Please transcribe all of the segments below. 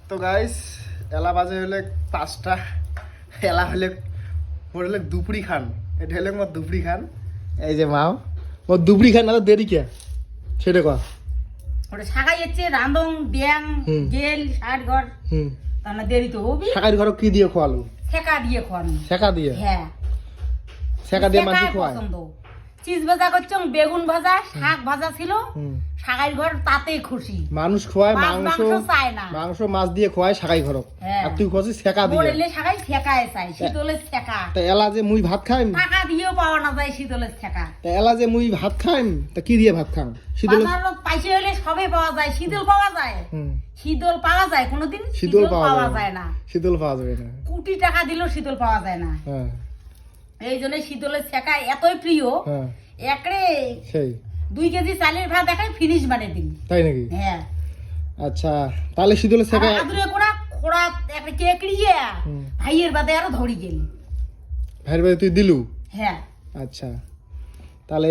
তো গাইস এলা বাজে হলে 5টা এলা হলে হলে দুপুরি খান এটা হলে মোর দুপুরি খান এই যে মাও মোর দুপুরি খান না তো দেরি কে সেটা কয় ওটা শাখাই যাচ্ছে রান্ধন ব্যাং গেল ষাট ঘর তাহলে দেরি তো হবি শাকার ঘর কি দিয়ে খোয়ালো ছেঁকা দিয়ে খাওয়ানো ছেঁকা দিয়ে হ্যাঁ ছেঁকা দিয়ে মাছি খোয়ায় পছন্দ চিজ ভাজা করছো বেগুন ভাজা শাক ভাজা ছিল শাকাই ঘর তাতেই খুশি মানুষ খোয়ায় মাছ মাংস মাংস চায় না মাংস মাছ দিয়ে খোয়ায় শাকাই ঘর হ্যাঁ। আর তুই খোয়াছিস ছেঁকা দিয়ে বললে শাকাই ছেঁকায় চাই শীতলের ছেঁকা তা এলা যে মুই ভাত খাইম টাকা দিয়েও পাওয়া না যায় শীতলের ছেঁকা তা এলা যে মুই ভাত খাইম তা কি দিয়ে ভাত খাম শীতল বাজারত পাইছে হলে সবে পাওয়া যায় শীতল পাওয়া যায় শীতল পাওয়া যায় কোনোদিন শীতল পাওয়া যায় না শীতল পাওয়া যাবে না কোটি টাকা দিলেও শীতল পাওয়া যায় না হ্যাঁ এই জন্য শীতলের ছেঁকা এতই প্রিয় হ্যাঁ একরে সেই 2 কেজি চালের ভাত দেখাই ফিনিশ বানিয়ে দিন তাই নাকি হ্যাঁ আচ্ছা তাহলে শীতলের ছেঁকা আদুরে কোড়া খোড়া একটা কেকড়িয়ে ভাইয়ের বাদে আরো ধরি গেল ভাইয়ের বাড়ি তুই দিলু হ্যাঁ আচ্ছা তাহলে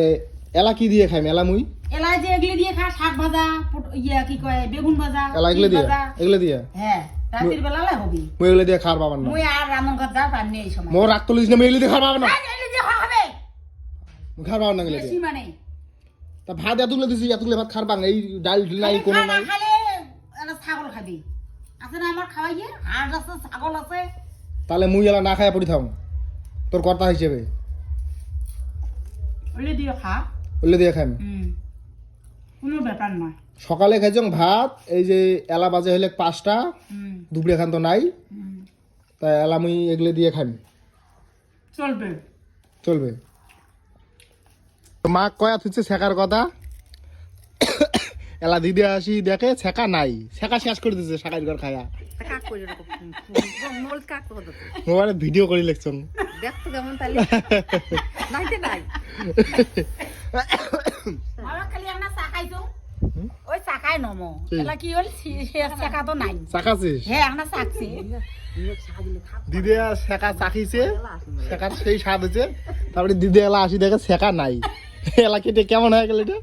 এলা কি দিয়ে খাইম এলা মুই এলাই যে এগুলি দিয়ে খা শাক ভাজা ইয়া কি কয় বেগুন ভাজা এলা এগুলো দিয়ে এগুলো দিয়ে হ্যাঁ রাতের বেলা হবি মুই এগুলো দিয়ে খাওয়ার পাবান না মুই আর রান্না ঘর যা পারনি এই সময় মোর রাগ তুলিস না মুই এগুলো দিয়ে খাওয়ার পাবান না এগুলি দিয়ে খাওয়া হবে মুই খাওয়ার পাবান না এগুলো দিয়ে বেশি মানে তা ভাত এতগুলো দিছি এতগুলো ভাত খাওয়ার পাং এই ডাল নাই কোনো নাই খালে একটা ছাগল খাবি আছে না আমার খাওয়াইয়ে হাঁস আছে ছাগল আছে তাহলে মুই এলা না খাইয়া পড়ি থাম তোর কর্তা হিসেবে ওগুলি দিয়ে খা ওগুলো দিয়ে খাইম কোনো ব্যাপার নয় সকালে খাইছং ভাত এই যে এলা বাজে হলে 5টা দুপুরে খান তো নাই তাই এলা মুই এগুলো দিয়ে খাইম চলবে চলবে মা কয়া হচ্ছে ছেঁকার কথা এলা দিদি আসি দেখে ছেঁকা নাই ছেঁকা শেষ করে দিচ্ছে শাকার ঘর খায়া মোবাইলে ভিডিও করে লিখছন দেখতো কেমন তাহলে নাইতে নাই আমরা খালি আমরা চা খাইছো ওই চা খাই নমো এলা কি হল শেখা তো নাই চাকাছিস হ্যাঁ আমরা চাকছি দিদি শেখা চাকিছে শেখার সেই স্বাদ হচ্ছে তারপরে দিদি এলা আসি দেখে শেখা নাই এলা কেটে কেমন হয়ে গেল এটা